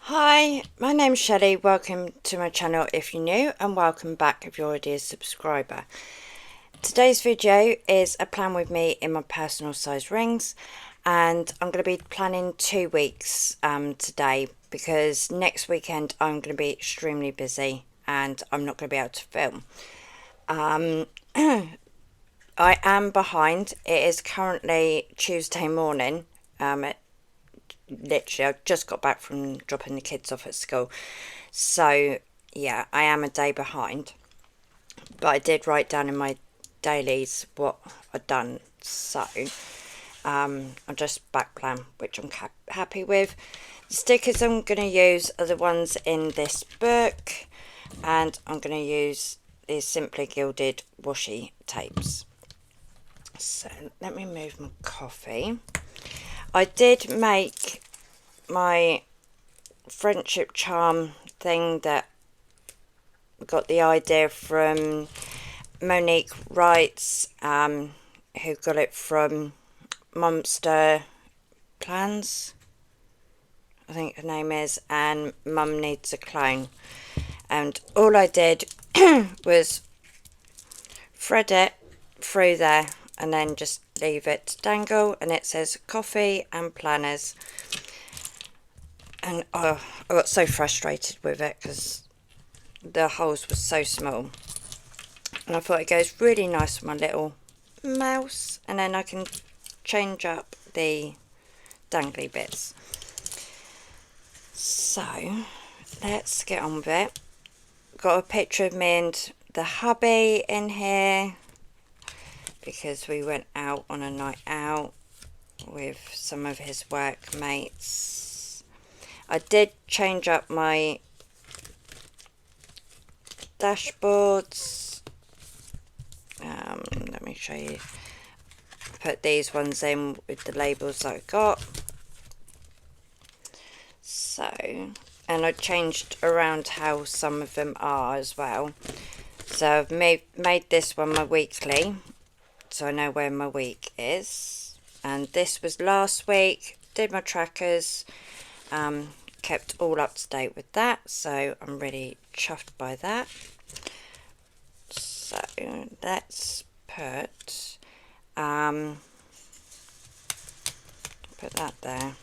Hi, my name's Shelley. Welcome to my channel if you're new, and welcome back if you're already a subscriber. Today's video is a plan with me in my personal size rings, and I'm going to be planning 2 weeks today because next weekend I'm going to be extremely busy and I'm not going to be able to film. I am behind. It is currently Tuesday morning. Literally, I've just got back from dropping the kids off at school, so yeah, I am a day behind, but I did write down in my dailies what I'd done, so I'll just back plan, which I'm happy with. The stickers I'm going to use are the ones in this book, and I'm going to use these Simply Gilded washi tapes. So let me move my coffee. I did make my friendship charm thing that got the idea from Monique Wrights, who got it from Plans, I think her name is, and Mum Needs a Clone. And all I did was thread it through there and then just leave it to dangle, and it says coffee and planners. And I got so frustrated with it because the holes were so small, and I thought it goes really nice with my little mouse, and then I can change up the dangly bits. So let's get on with it. Got a picture of me and the hubby in here because we went out on a night out with some of his workmates. I did change up my dashboards. Let me show you. Put these ones in with the labels that I got. So, and I changed around how some of them are as well. So I've made this one my weekly, so I know where my week is. And this was last week. Did my trackers, kept all up to date with that, so I'm really chuffed by that. So let's put that there.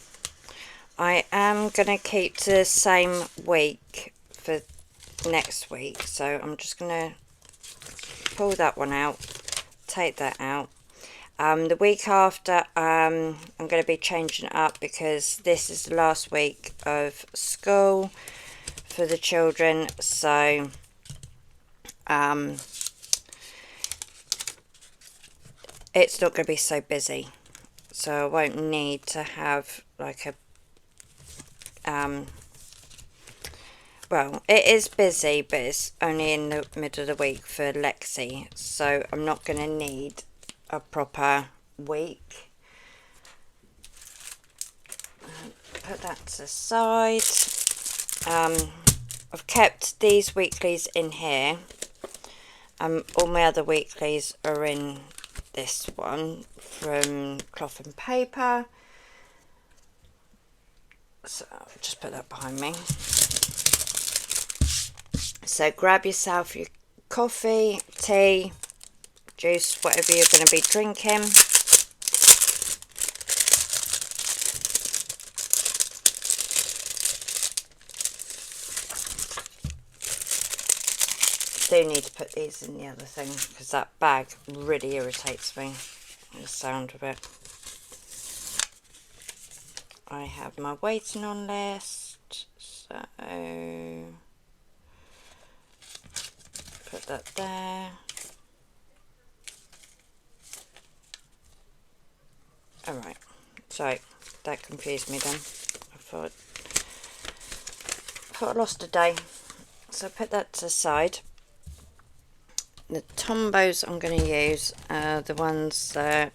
I am gonna keep the same week for next week, so I'm just gonna pull that one out, take that out. The week after, I'm going to be changing it up because this is the last week of school for the children, so it's not going to be so busy, so I won't need to have like a well, it is busy, but it's only in the middle of the week for Lexi, so I'm not going to need a proper week. Put that to the side. I've kept these weeklies in here. All my other weeklies are in this one from Cloth and Paper. So I'll just put that behind me. So grab yourself your coffee, tea, juice, whatever you're going to be drinking. Do need to put these in the other thing because that bag really irritates me, the sound of it. I have my waiting on list, so put that there. Alright, so that confused me then. I thought I lost a day, so put that to the side. The Tombos I'm going to use are the ones that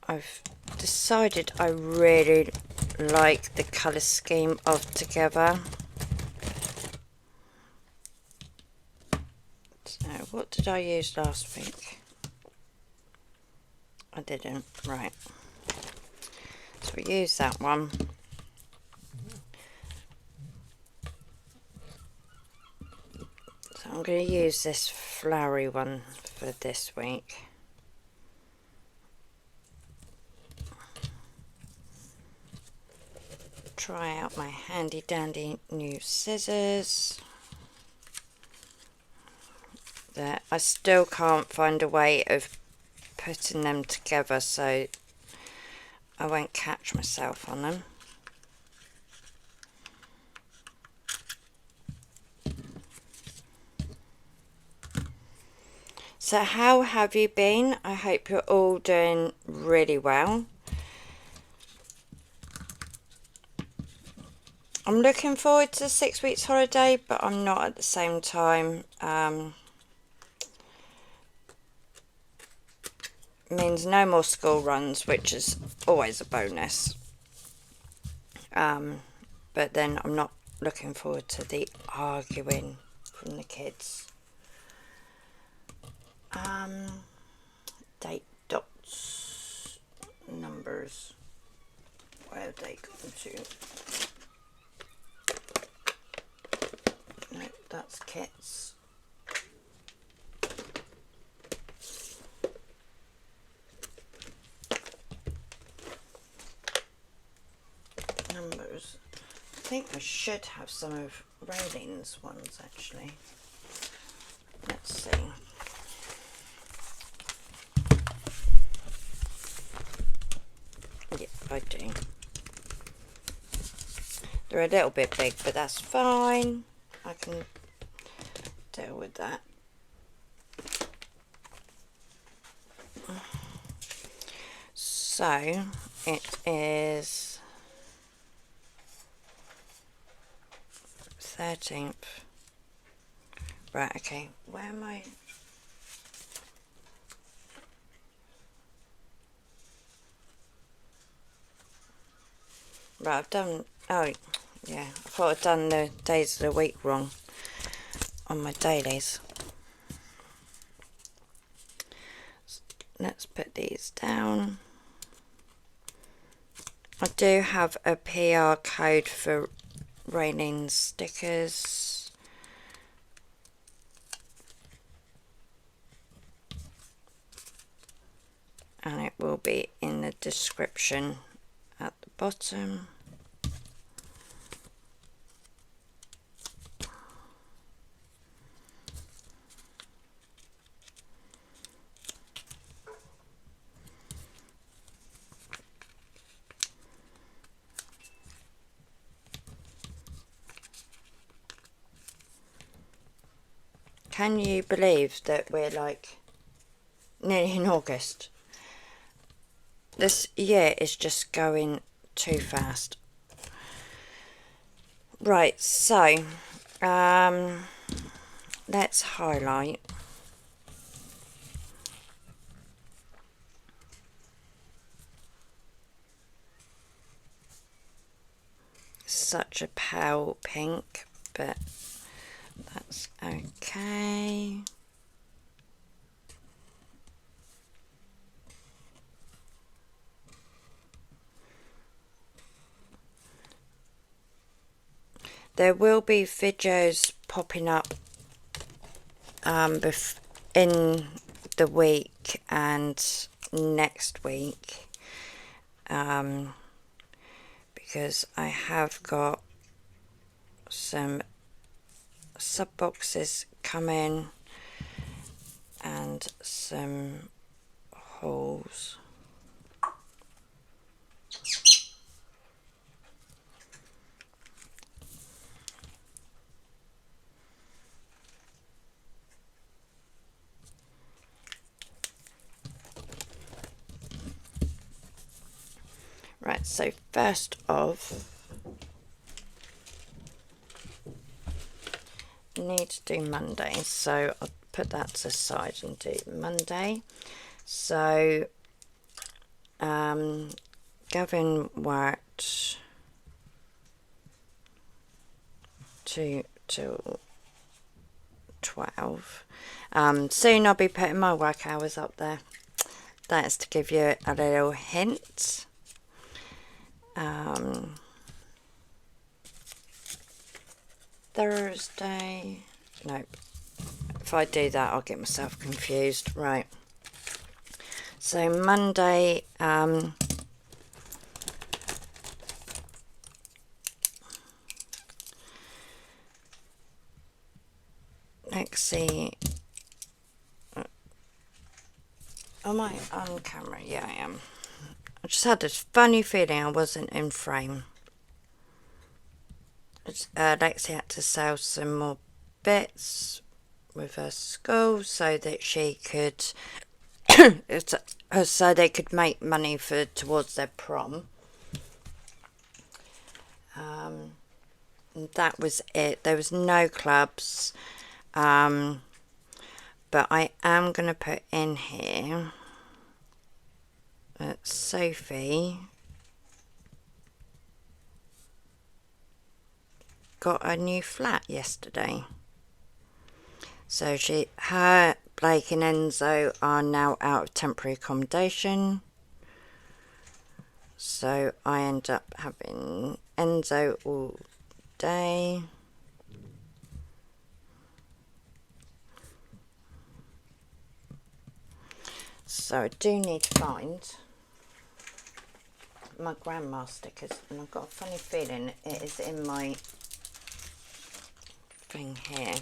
I've decided I really like the colour scheme of together. So what did I use last week? I didn't, right. So we use that one. So I'm going to use this flowery one for this week. Try out my handy dandy new scissors. There, I still can't find a way of putting them together, so I won't catch myself on them. So how have you been? I hope you're all doing really well. I'm looking forward to the 6 weeks holiday, but I'm not at the same time. Means no more school runs, which is always a bonus. But then I'm not looking forward to the arguing from the kids. Date dots, numbers. Where have they gone to? No, that's kits. Numbers. I think I should have some of Rayleen's ones actually. Let's see. Yep, I do. They're a little bit big, but that's fine. I can deal with that. So it is 13th. Right, okay, where am I? Right, I've done, oh yeah, I thought I'd done the days of the week wrong on my dailies. Let's put these down. I do have a PR code for Rayleen's stickers. And it will be in the description at the bottom. Can you believe that we're like nearly in August? This year is just going too fast. Right, so let's highlight. Such a pale pink, but that's okay. There will be videos popping up in the week and next week, because I have got some sub boxes coming and some hauls. Right, so first off, need to do Monday, so I'll put that to the side and do Monday. So Gavin worked 2 till 12. Soon I'll be putting my work hours up there. That is to give you a little hint. Thursday, nope, if I do that I'll get myself confused. Right, so Monday, let's see, am I on camera? Yeah, I am. I just had this funny feeling I wasn't in frame. Lexi had to sell some more bits with her school so that she could so they could make money towards their prom. That was it. There was no clubs, but I am going to put in here that Sophie got a new flat yesterday. So her, Blake and Enzo are now out of temporary accommodation. So I end up having Enzo all day. So I do need to find my grandma stickers, and I've got a funny feeling it is in my thing here.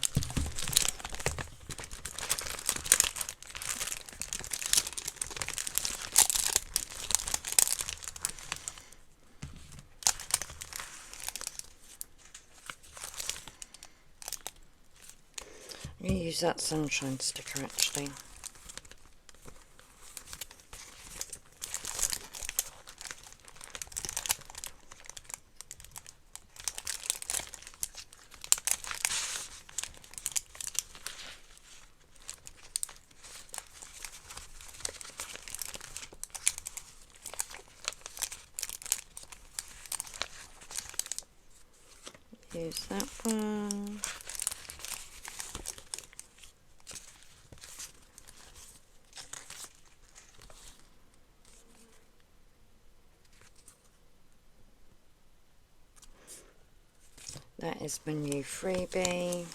I'm going to use that sunshine sticker actually. Use that one. That is my new freebie.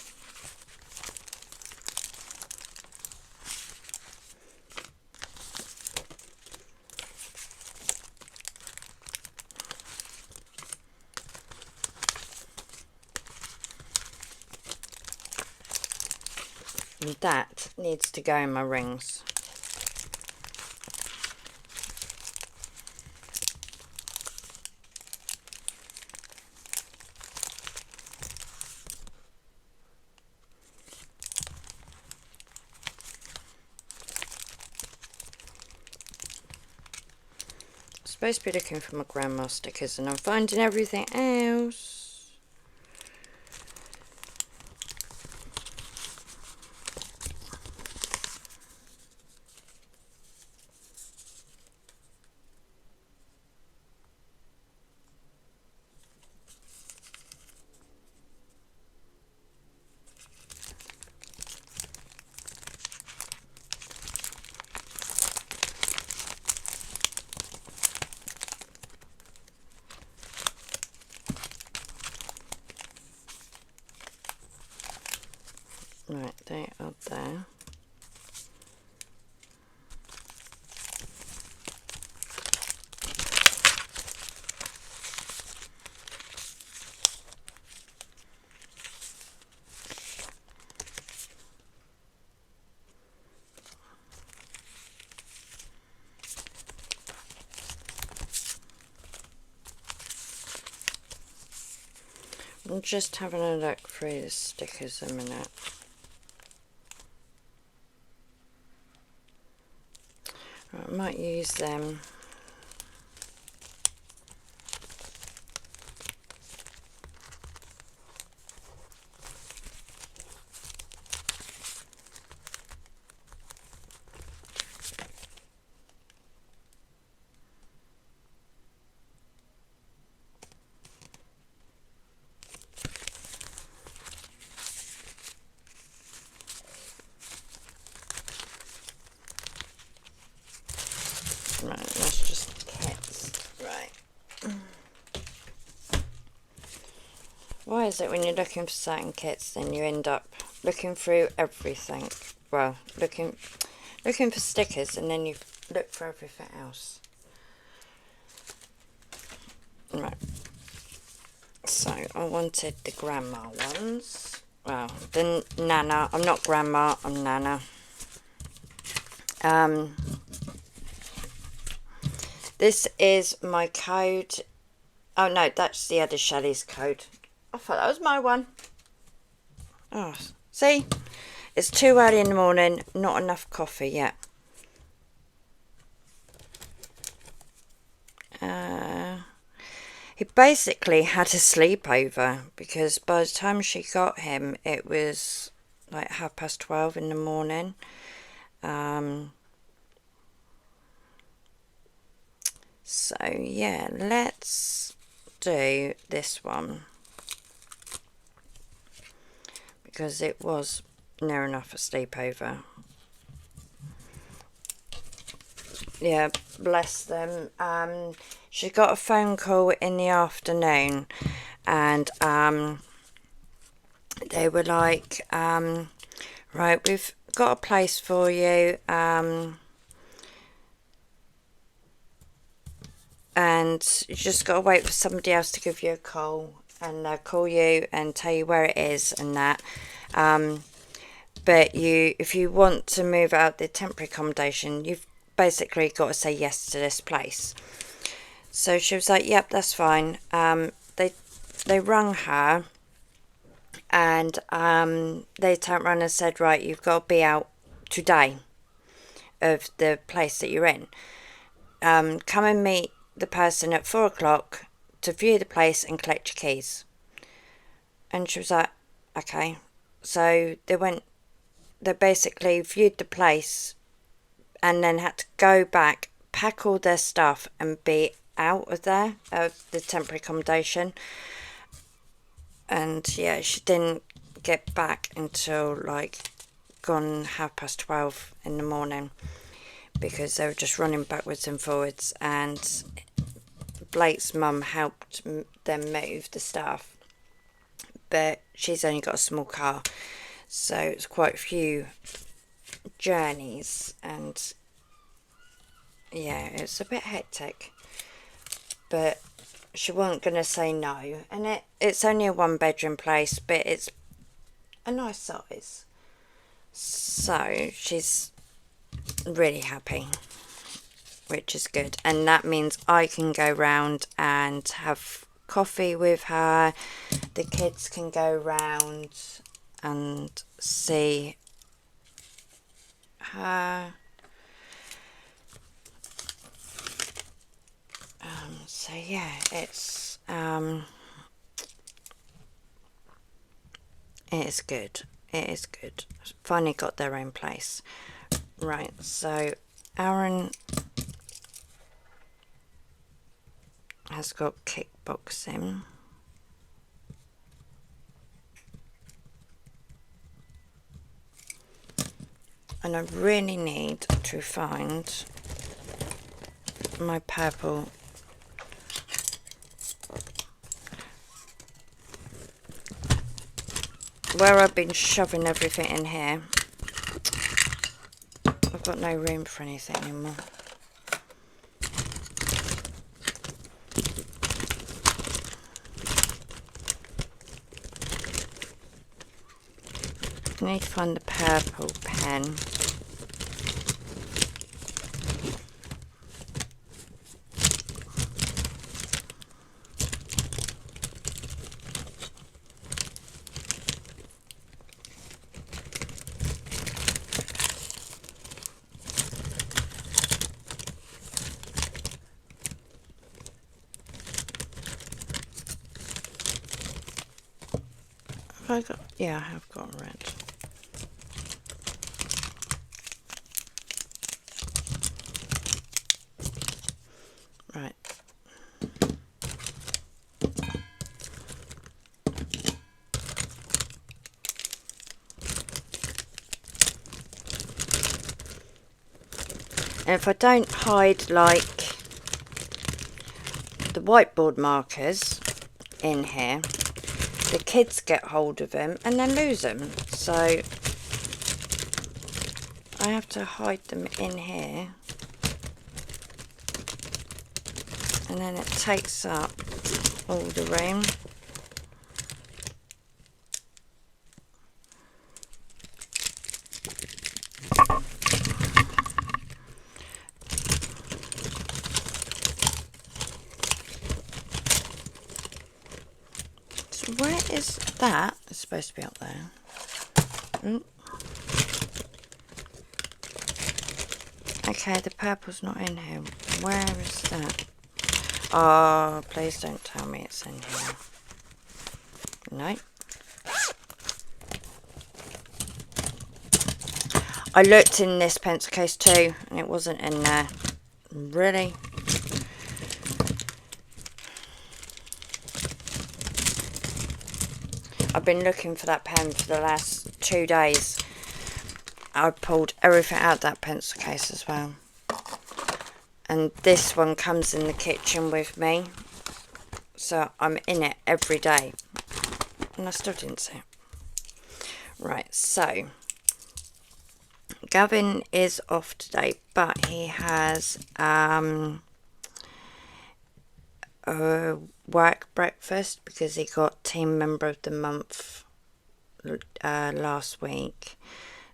And that needs to go in my rings. Supposed to be looking for my grandma stickers and I'm finding everything else. Right, they are there. I'm just having a look through the stickers a minute. Right, I might use them. Right, that's just kits. Right. Why is it when you're looking for certain kits, then you end up looking through everything? Well, looking for stickers, and then you look for everything else. Right. So I wanted the grandma ones. Well, the Nana. I'm not grandma. I'm Nana. This is my code. Oh no, that's the other Shelley's code. I thought that was my one. Oh, see? It's too early in the morning, not enough coffee yet. He basically had a sleepover because by the time she got him, it was like 12:30 in the morning. So yeah, let's do this one because it was near enough a sleepover. Yeah, bless them. She got a phone call in the afternoon, and they were like, right, we've got a place for you, and you just got to wait for somebody else to give you a call, and they'll call you and tell you where it is and that. But if you want to move out the temporary accommodation, you've basically got to say yes to this place. So she was like, yep, that's fine. They rung her, and they turned around and said, right, you've got to be out today of the place that you're in. Come and meet the person at 4 o'clock to view the place and collect your keys. And she was like, okay. So they basically viewed the place and then had to go back, pack all their stuff and be out of there, of the temporary accommodation. And yeah, she didn't get back until like gone 12:30 in the morning because they were just running backwards and forwards, and Blake's mum helped them move the stuff, but she's only got a small car, so it's quite a few journeys, and yeah, it's a bit hectic, but she wasn't going to say no. And it's only a 1-bedroom place, but it's a nice size, so she's really happy, which is good. And that means I can go round and have coffee with her. The kids can go round and see her. So yeah, it's it is good. It is good. Finally got their own place. Right, so Aaron has got kickboxing. And I really need to find my purple where I've been shoving everything in here. I've got no room for anything anymore. I need to find the purple pen. Yeah, I have got red. Right. And if I don't hide like the whiteboard markers in here, the kids get hold of them and then lose them. So I have to hide them in here, and then it takes up all the room. So where is that? It's supposed to be up there. Okay, the purple's not in here. Where is that? Oh, please don't tell me it's in here. No. I looked in this pencil case too, and it wasn't in there. Really? I've been looking for that pen for the last 2 days. I pulled everything out of that pencil case as well. And this one comes in the kitchen with me. So I'm in it every day. And I still didn't see it. Right, so Gavin is off today, but he has a work breakfast because he got Team Member of the Month last week.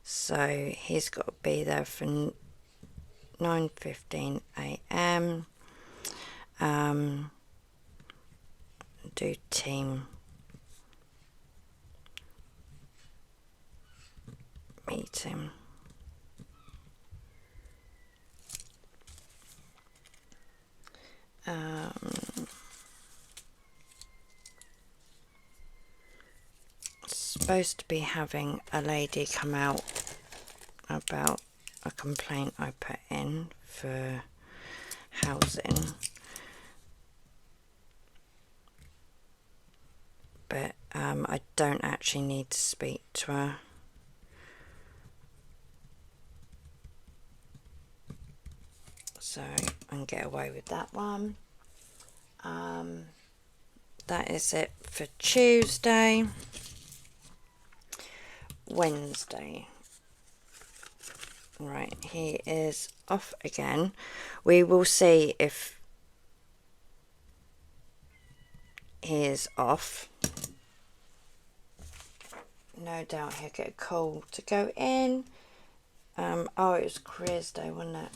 So he's got to be there for 9:15 a.m. Do team meeting. Supposed to be having a lady come out about a complaint I put in for housing, but I don't actually need to speak to her. So I can get away with that one. That is it for Tuesday. Wednesday. Right, he is off again. We will see if he is off. No doubt he'll get a call to go in. Oh, it was careers day, wasn't it?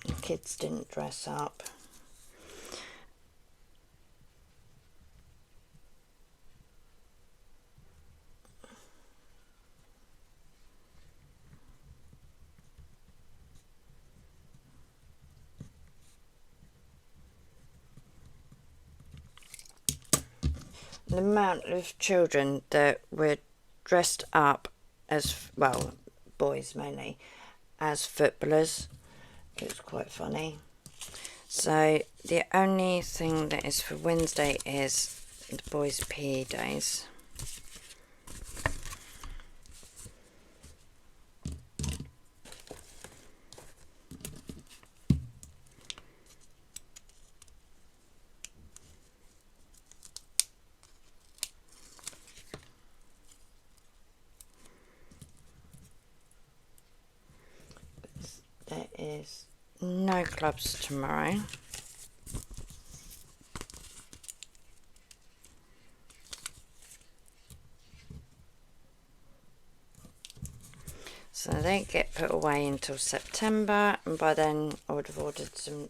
The kids didn't dress up. The amount of children that were dressed up as, well, boys mainly, as footballers, it was quite funny. So the only thing that is for Wednesday is the boys' PE days. There is no clubs tomorrow. So they don't get put away until September, and by then I would have ordered some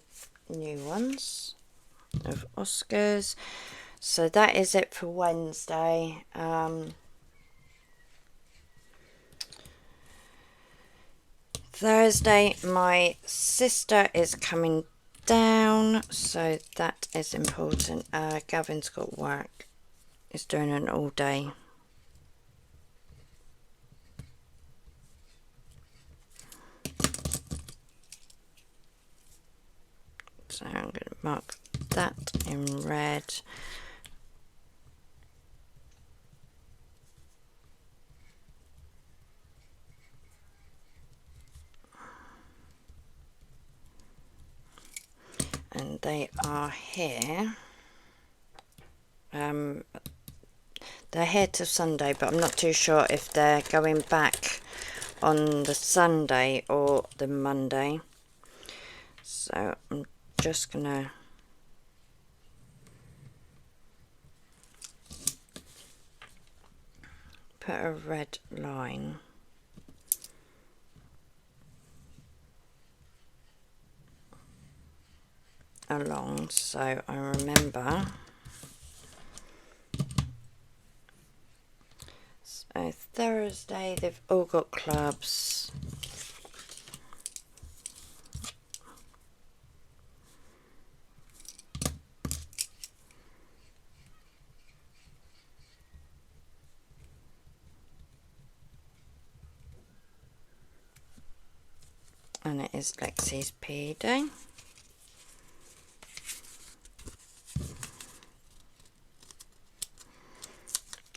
new ones of Oscars. So that is it for Wednesday. Thursday, my sister is coming down, so that is important. Gavin's got work. He's doing an all day. So I'm going to mark that in red. they are here. They're here till Sunday, but I'm not too sure if they're going back on the Sunday or the Monday. So I'm just gonna put a red line along so I remember. So Thursday they've all got clubs. And it is Lexi's PE day.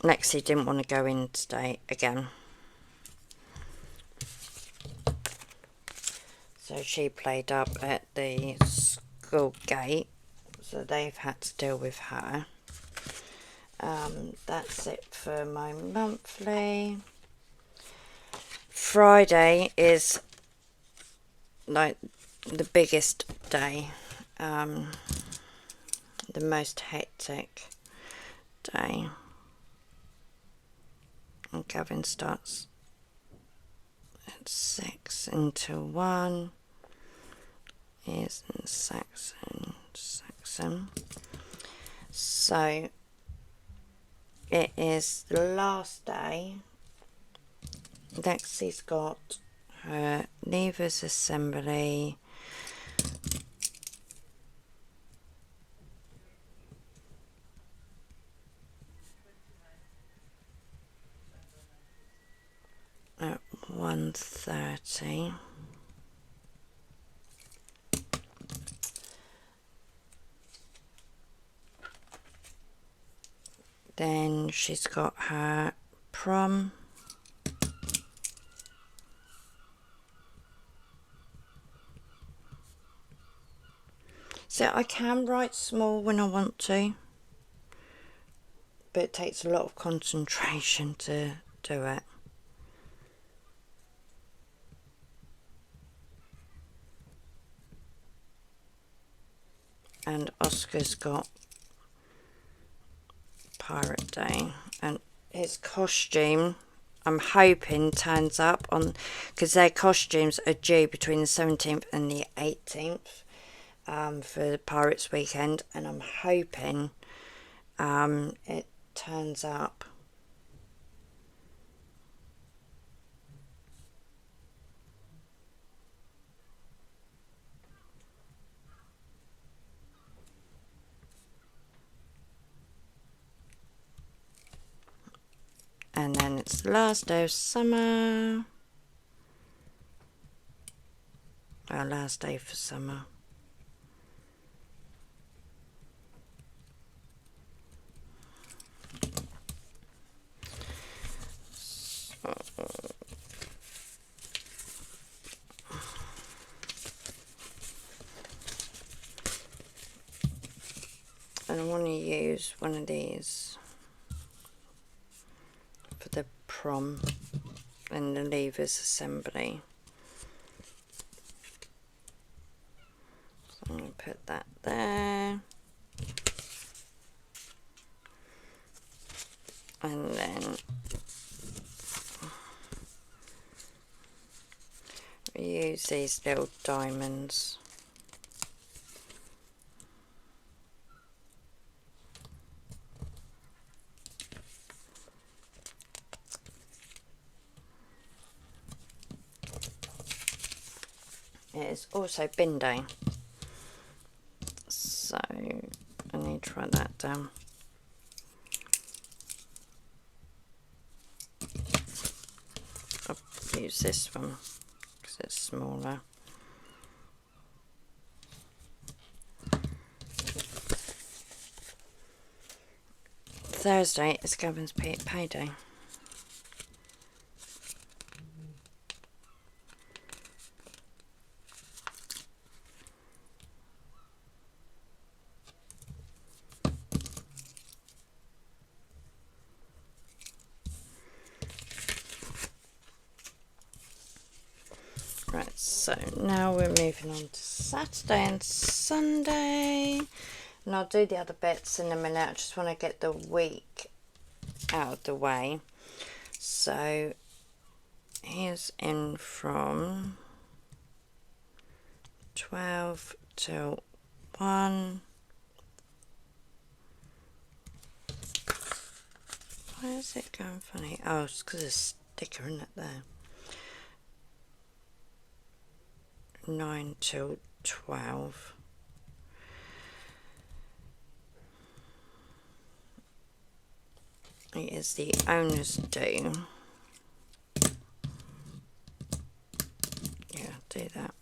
Lexi didn't want to go in today again, so she played up at the school gate, so they've had to deal with her. That's it for my monthly. Friday is like the biggest day, the most hectic day. And Gavin starts at 6 until 1. Is in Saxon. So it is the last day. Lexi's got her Leavers assembly. At 1:30. Then she's got her prom. So I can write small when I want to, but it takes a lot of concentration to do it. And Oscar's got Pirate Day, and his costume I'm hoping turns up on, because their costumes are due between the 17th and the 18th for the Pirates weekend, and I'm hoping it turns up. And then it's the last day of summer. Our last day for summer. And I want to use one of these for the prom and the Leavers assembly. So I'm going to put that there. And then we use these little diamonds. It is also bin day, so I need to write that down. I'll use this one because it's smaller. Thursday is Gavin's payday. So now we're moving on to Saturday and Sunday, and I'll do the other bits in a minute. I just want to get the week out of the way. So here's in from 12 till 1. Why is it going funny? Oh, it's because there's a sticker in it there. 9 till 12. It is the owner's do. Yeah, do that.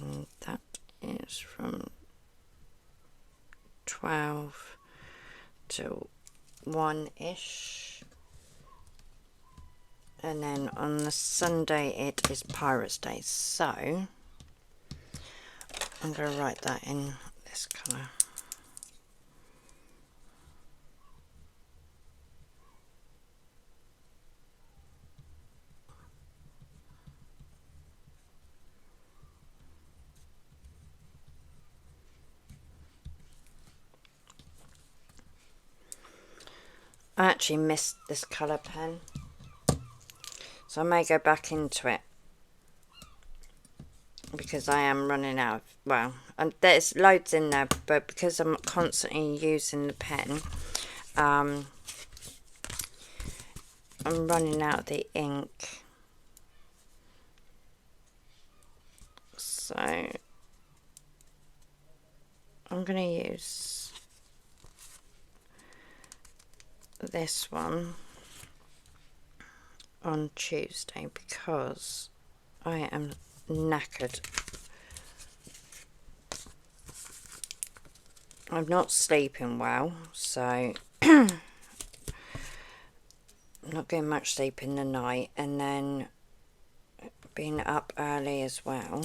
And that is from 12 till 1-ish. And then on the Sunday it is Pirates Day, so I'm going to write that in this colour. I actually missed this colour pen, so I may go back into it because I am running out of, well, and there's loads in there, but because I'm constantly using the pen, I'm running out of the ink. So I'm going to use this one on Tuesday because I am knackered. I'm not sleeping well, so I'm not getting much sleep in the night, and then being up early as well,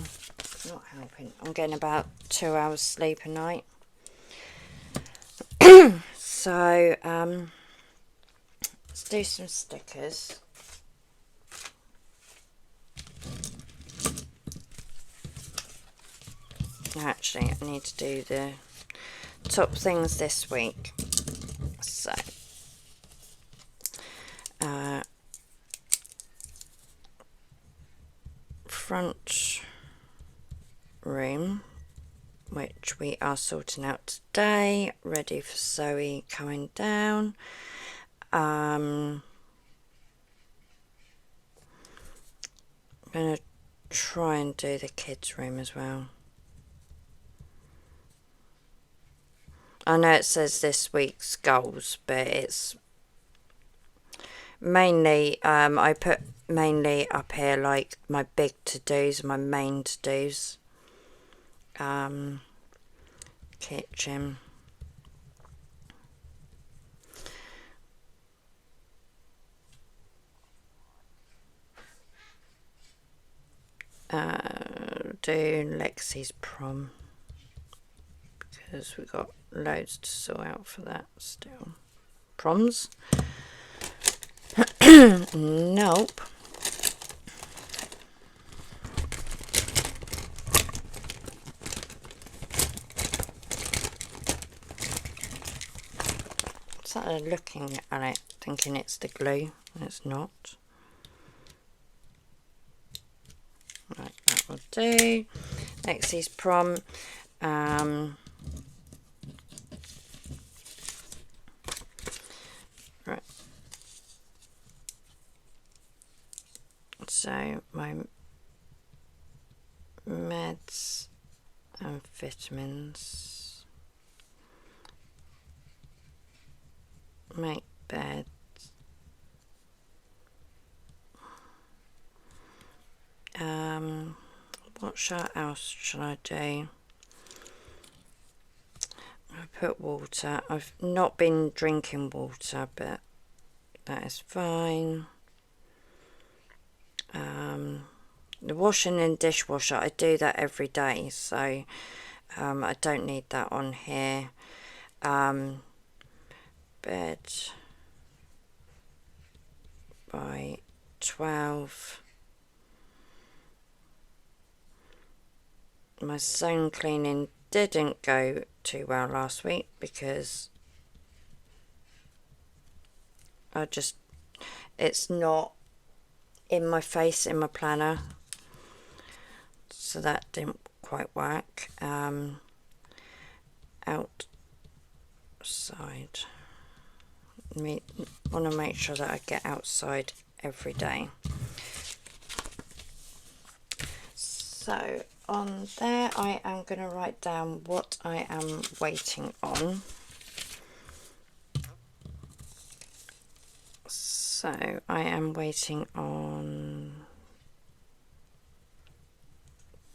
not helping. I'm getting about 2 hours sleep a night. So let's do some stickers. Actually, I need to do the top things this week. So front room, which we are sorting out today, ready for Zoe coming down. I'm going to try and do the kids' room as well. I know it says this week's goals, but it's mainly, I put mainly up here like my big to-dos, my main to-dos. Kitchen. Do Lexi's prom, because we've got loads to sort out for that still. Proms? Nope. Started looking at it thinking it's the glue, and it's not. Right, that will do. Lexi's prom. Right. So my meds and vitamins. Make bed. What else should I do? I put water. I've not been drinking water, but that is fine. The washing and dishwasher, I do that every day, so I don't need that on here. Bed by 12. My zone cleaning didn't go too well last week because it's not in my face in my planner, so that didn't quite work. Outside, want to make sure that I get outside every day. So on there I am going to write down what I am waiting on. So I am waiting on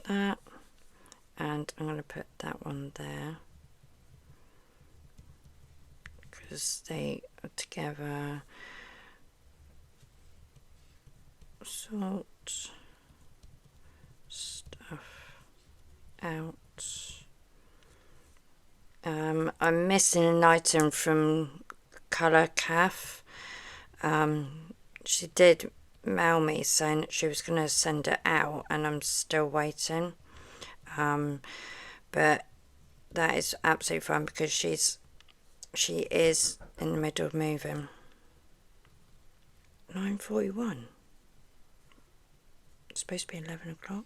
that, and I'm going to put that one there because they are together. Sort stuff out. I'm missing an item from Kolour Cafe. She did mail me saying that she was going to send it out, and I'm still waiting. But that is absolutely fine because she is in the middle of moving. 9:41. It's supposed to be 11 o'clock.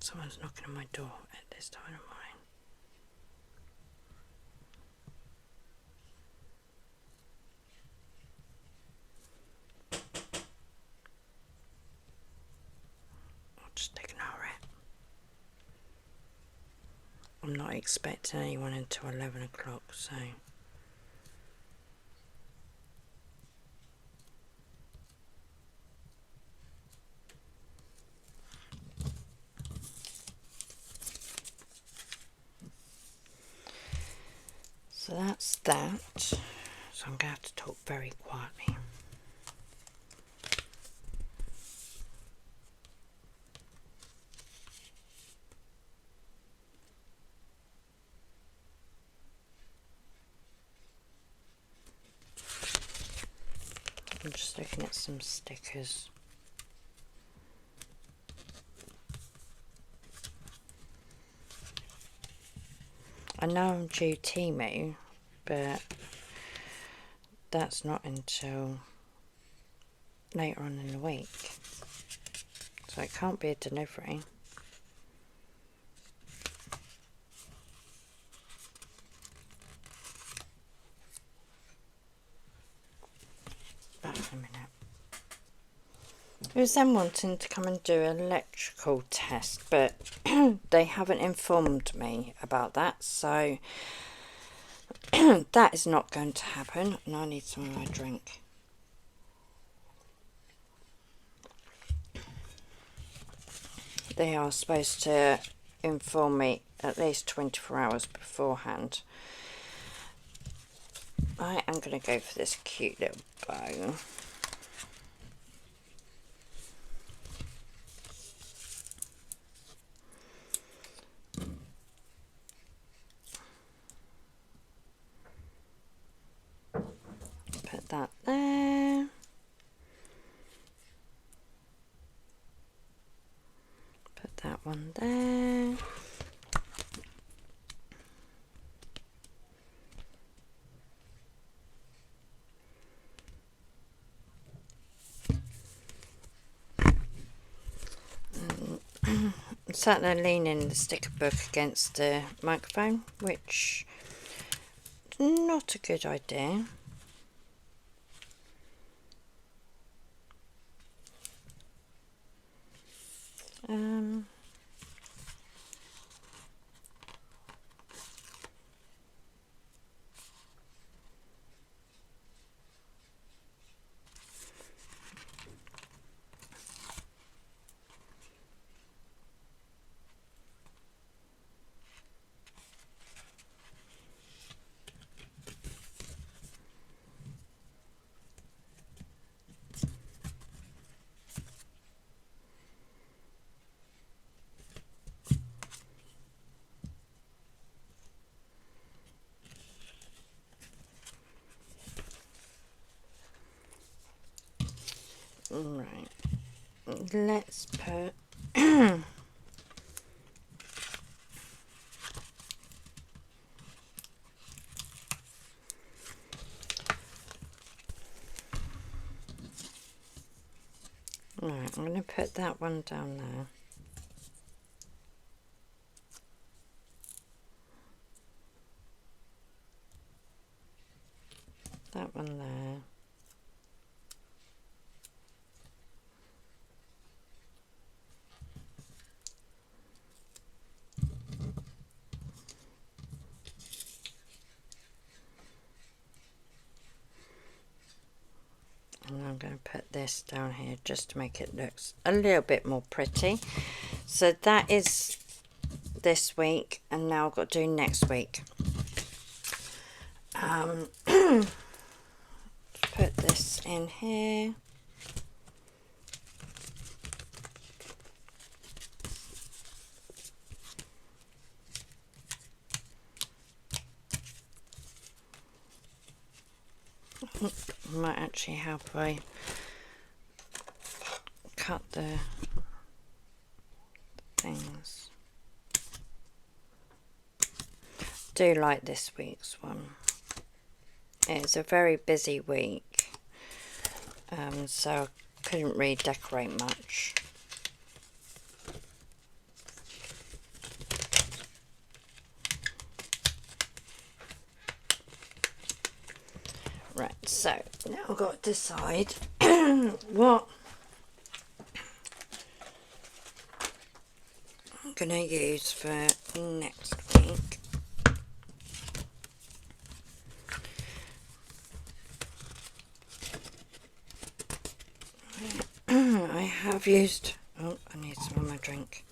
Someone's knocking on my door at this time of morning. I'll just ignore it. I'm not expecting anyone until 11 o'clock, so... So that's that. So I'm going to have to talk very quietly. I'm just looking at some stickers. I know I'm due TEMU, but that's not until later on in the week. So it can't be a delivery. Back in a minute. It was them wanting to come and do an electrical test, but they haven't informed me about that, so that is not going to happen, and I need some of my drink. They are supposed to inform me at least 24 hours beforehand. I am going to go for this cute little bow. Put that there. Put that one there. I'm sat there leaning the sticker book against the microphone, which is not a good idea. Right, let's put right, I'm going to put that one down there. That one there. And I'm going to put this down here just to make it look a little bit more pretty. So that is this week, and now I've got to do next week. Put this in here. Might actually help I cut the things. Do like this week's one. It's a very busy week, so I couldn't really decorate much. Right, so now I've got to decide what I'm going to use for next week. I have used, oh, I need some of my drink.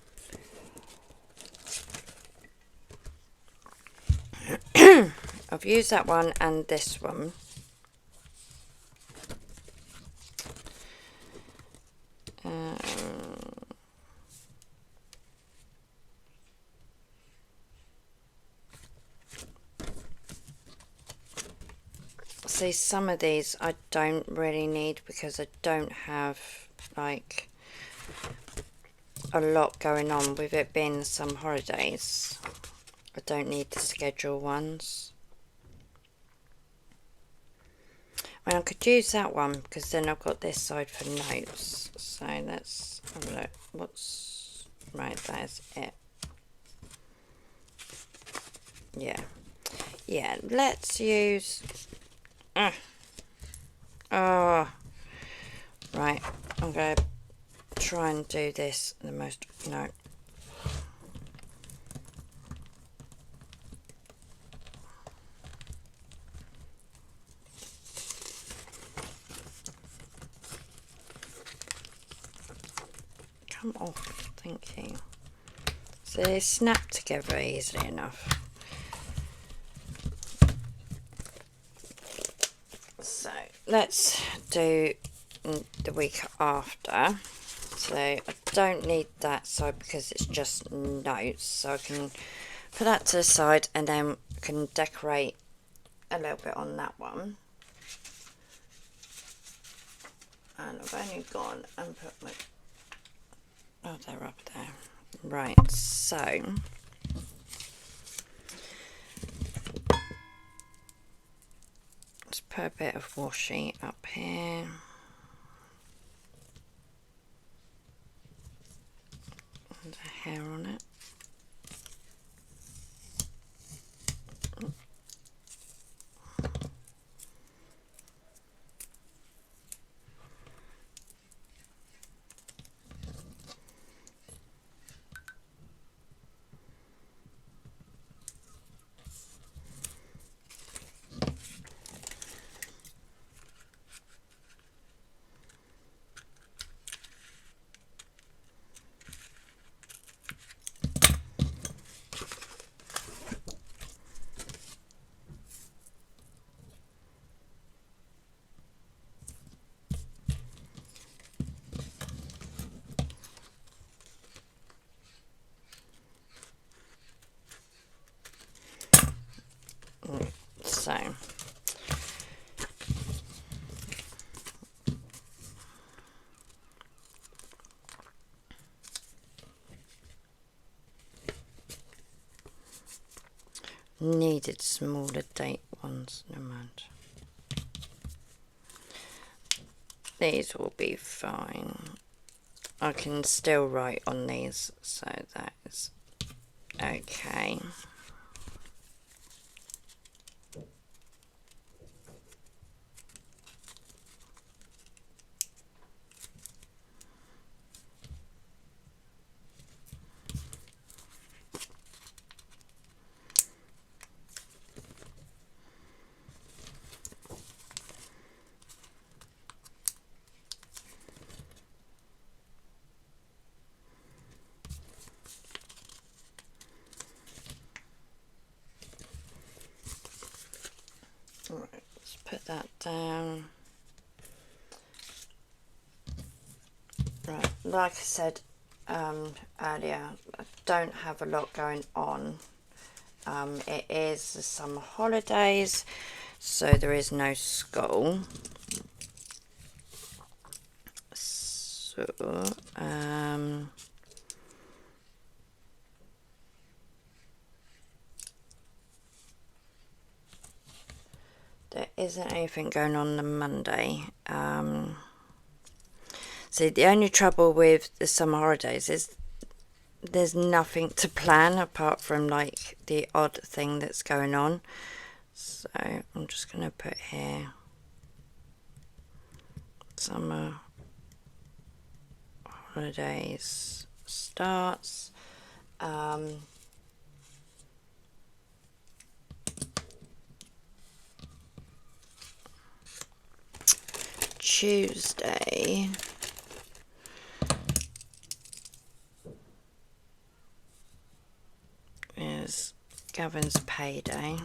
I've used that one and this one. See, some of these I don't really need because I don't have like a lot going on with it being some holidays. I don't need the schedule ones. I mean, I could use that one because then I've got this side for notes. So let's have a look. What's right? That's it. Yeah. Let's use. Oh, right. I'm going to try and do this the most. No. Come off. Thank you. So they snap together easily enough. So let's do the week after. So I don't need that side because it's just notes, so I can put that to the side and then I can decorate a little bit on that one. And I've only gone and put my, oh, they're up there. Right, so let's put a bit of washi up here. And a hair on it. needed smaller date ones. Never mind. These will be fine. I can still write on these, so that is okay. Alright, let's put that down. Right, like I said earlier, I don't have a lot going on. It is the summer holidays, so there is no school. So, there isn't anything going on Monday. See, the only trouble with the summer holidays is there's nothing to plan apart from like the odd thing that's going on. So I'm just going to put here summer holidays starts. Tuesday is Gavin's payday.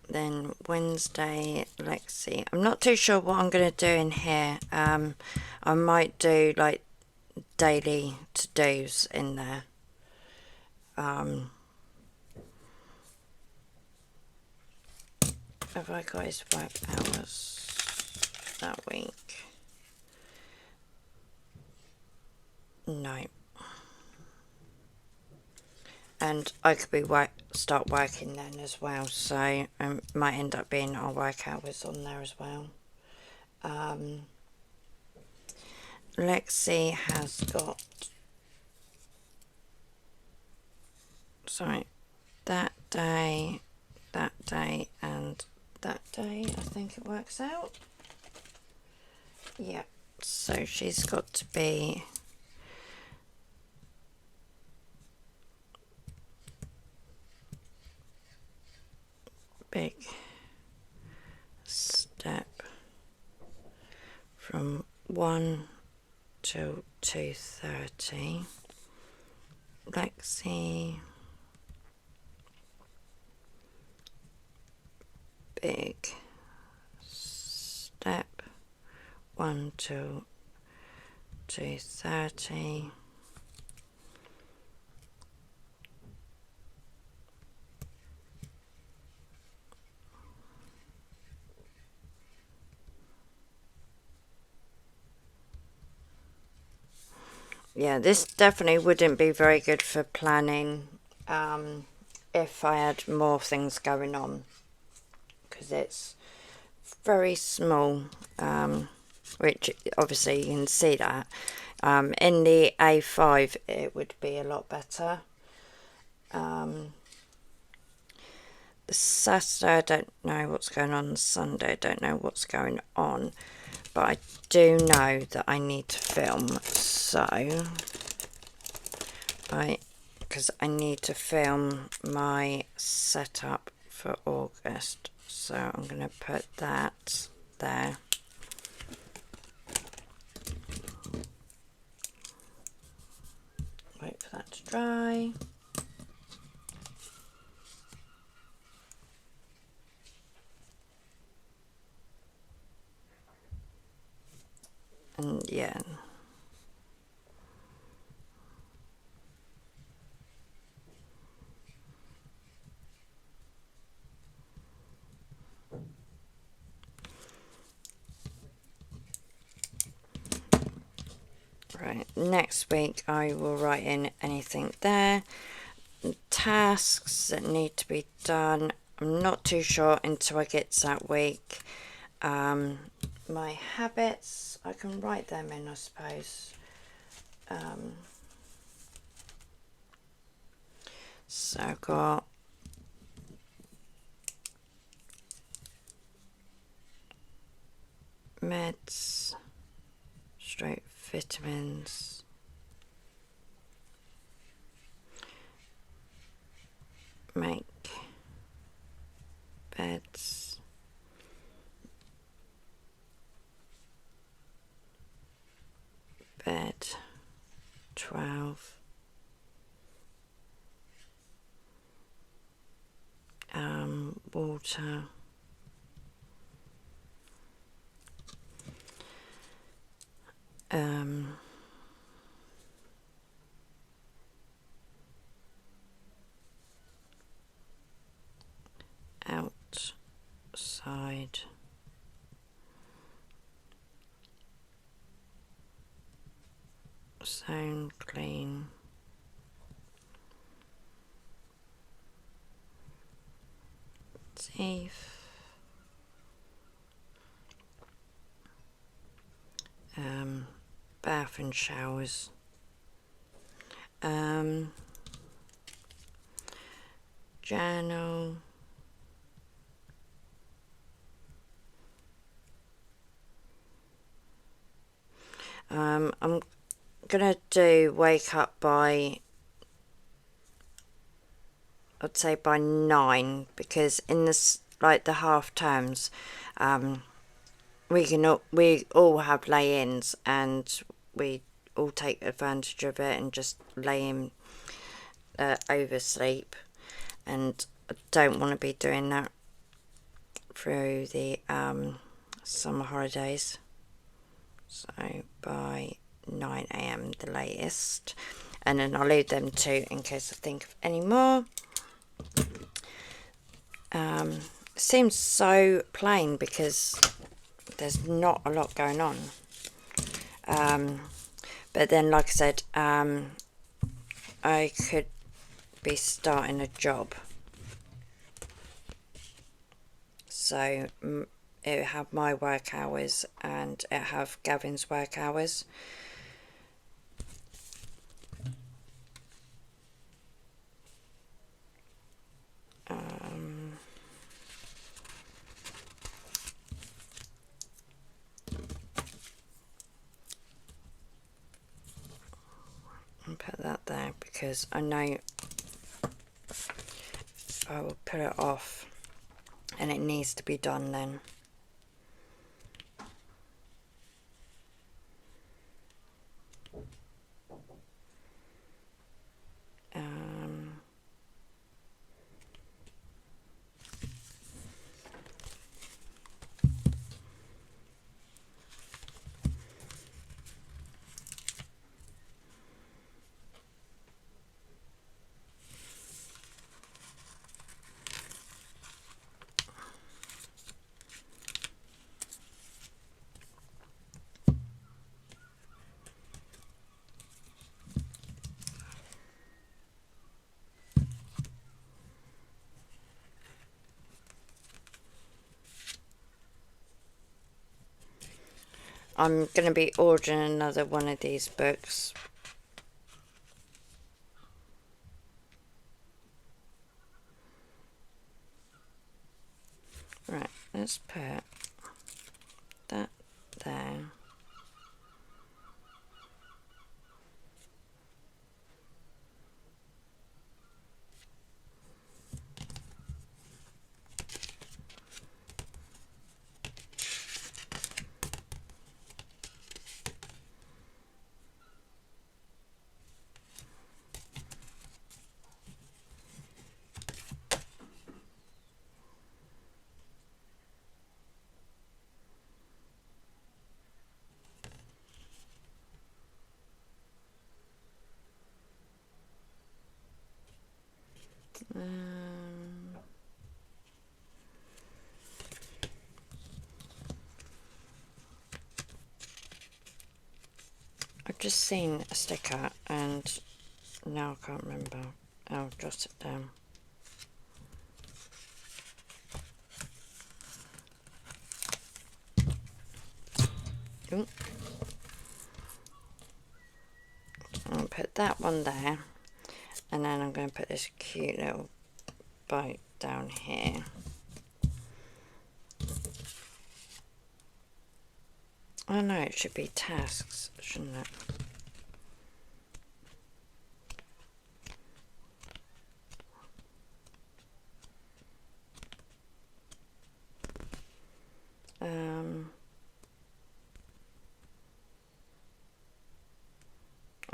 Then Wednesday, Lexi. I'm not too sure what I'm going to do in here. I might do like daily to-dos in there. Have I got his work hours that week? No. And I could be start working then as well, so might end up being our work hours on there as well. Lexi has got, sorry, that day, and that day, I think it works out. Yeah, so she's got to be big step from 1 till 2:30. Lexi, big step 1 till 2:30. Yeah, this definitely wouldn't be very good for planning if I had more things going on, because it's very small, which obviously you can see that. In the A5 it would be a lot better. The Saturday I don't know what's going on, the Sunday I don't know what's going on, but I do know that I need to film, so because I need to film my setup for August, so I'm going to put that there. Wait for that to dry. And yeah. Right, next week I will write in anything there. Tasks that need to be done, I'm not too sure until I get to that week. My habits, I can write them in, I suppose. So I've got meds, straight vitamins, make beds, bed 12, water, outside, zone clean, teeth, bath and showers, journal, I'm gonna do wake up by, I'd say by 9, because in this, like the half terms, we all have lay-ins and we all take advantage of it and just lay in, oversleep, and I don't want to be doing that through the summer holidays. So by 9 AM the latest, and then I'll leave them 2 in case I think of any more. Seems so plain because there's not a lot going on, but then like I said, I could be starting a job, so it have my work hours and it have Gavin's work hours. I'll put that there because I know I will put it off and it needs to be done then. I'm going to be ordering another one of these books. Right, let's put that there. I've just seen a sticker and now I can't remember. I'll jot it down. Ooh. I'll put that one there, and then I'm going to put this cute little boat down here. Oh no, it should be tasks, shouldn't it?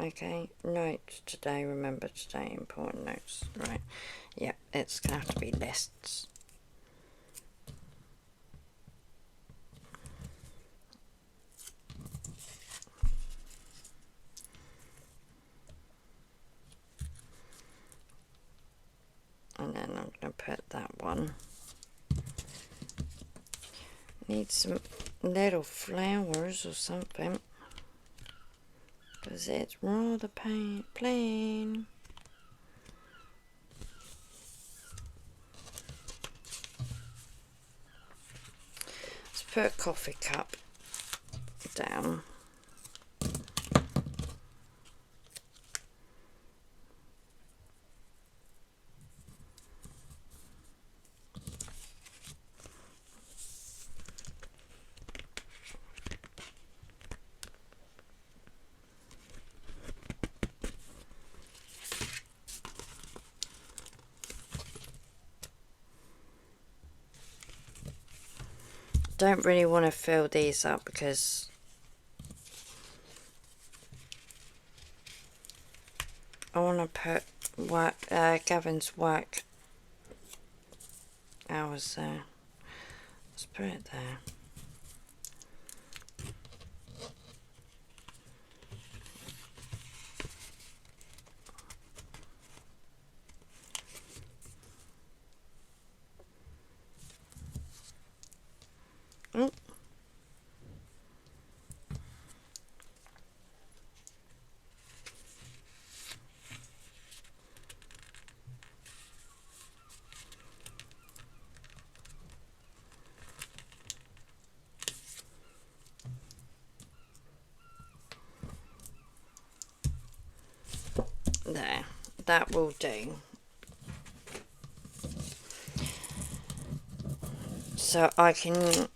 Okay, notes today, remember today, important notes. Right, yeah, it's going to have to be lists. And then I'm going to put that one. Need some little flowers or something, because it's rather plain. Let's put a coffee cup down. Don't really want to fill these up because I want to put Gavin's work hours there. Let's put it there. Oh. There, that will do. So I can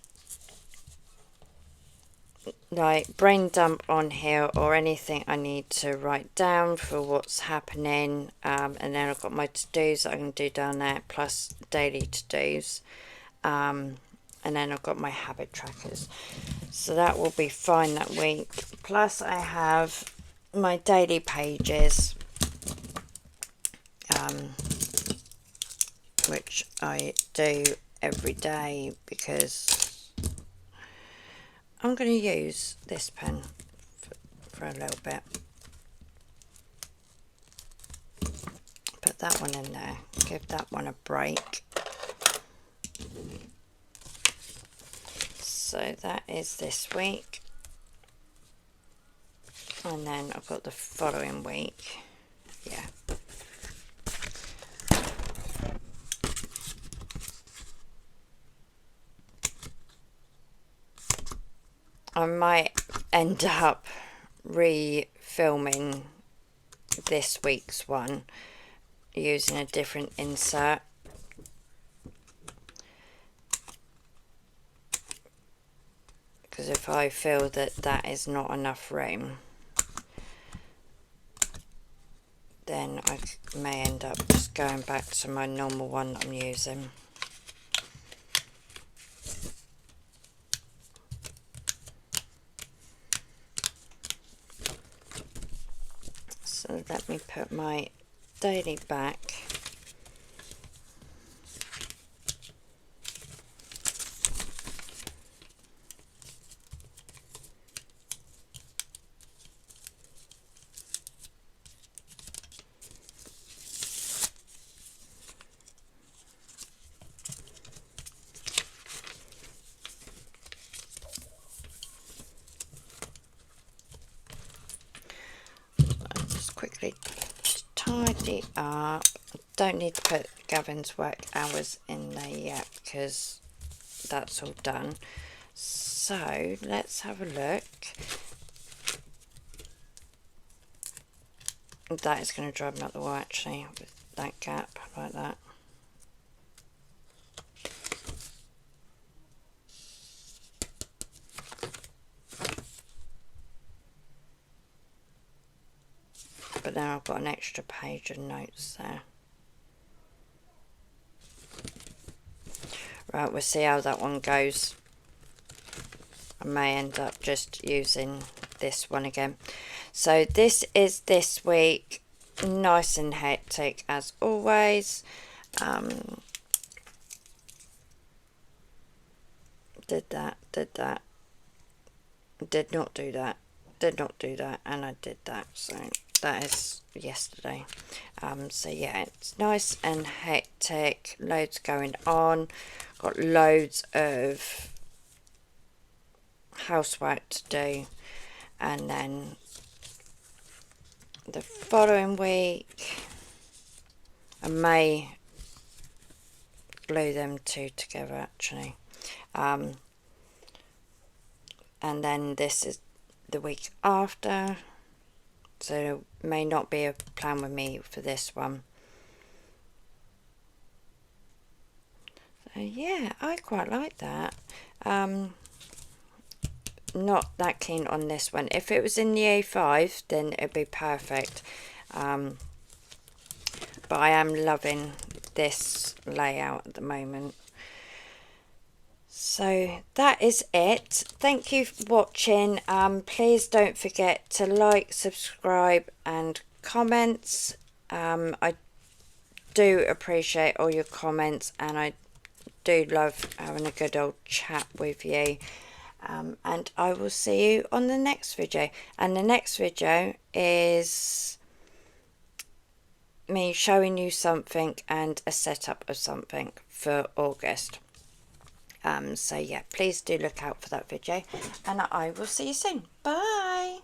like brain dump on here or anything I need to write down for what's happening, and then I've got my to-dos that I can do down there, plus daily to-dos, and then I've got my habit trackers, so that will be fine that week. Plus I have my daily pages, which I do every day because I'm going to use this pen for a little bit. Put that one in there, give that one a break. So that is this week, and then I've got the following week. Yeah. I might end up re-filming this week's one using a different insert, because if I feel that that is not enough room, then I may end up just going back to my normal one that I'm using. So let me put my daily back. quickly tidy up. Don't need to put Gavin's work hours in there yet because that's all done. So let's have a look. That is going to drive me up the wall actually, with that gap like that. But now I've got an extra page of notes there. Right, we'll see how that one goes. I may end up just using this one again. So this is this week. Nice and hectic as always. Did that, did not do that, and I did that. So that is yesterday. So yeah, it's nice and hectic, loads going on, got loads of housework to do, and then the following week I may glue them two together actually, and then this is the week after, so there may not be a plan with me for this one. So yeah, I quite like that. Not that keen on this one. If it was in the A5 then it'd be perfect, but I am loving this layout at the moment. So that is it. Thank you for watching. Please don't forget to like, subscribe and comments. I do appreciate all your comments, and I do love having a good old chat with you. And I will see you on the next video. And the next video is me showing you something and a setup of something for August. So yeah, please do look out for that video, and I will see you soon. Bye.